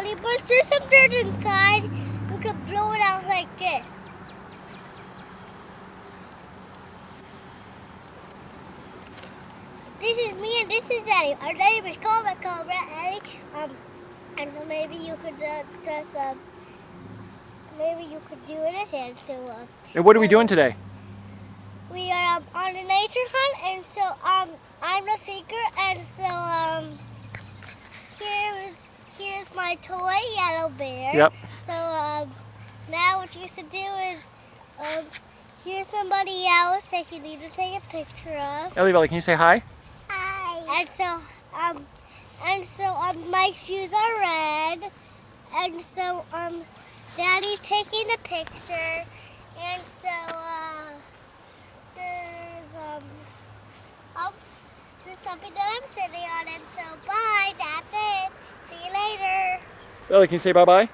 Daddy, but there's some dirt inside. We could blow it out like this. This is me and this is Daddy. Our name is Cobra Ellie. And so maybe you could maybe you could do this. And so And what are we doing today? we are on a nature hunt, and so I'm the seeker, and so here's my toy yellow bear. Yep. So now what you should do is here's somebody else that you need to take a picture of. Ellie Belly, can you say hi? Hi. And so my shoes are red, and so Daddy's taking a picture, and so there's something that I'm sitting on, and so bye. That's it. See you later. Ellie, can you say bye-bye?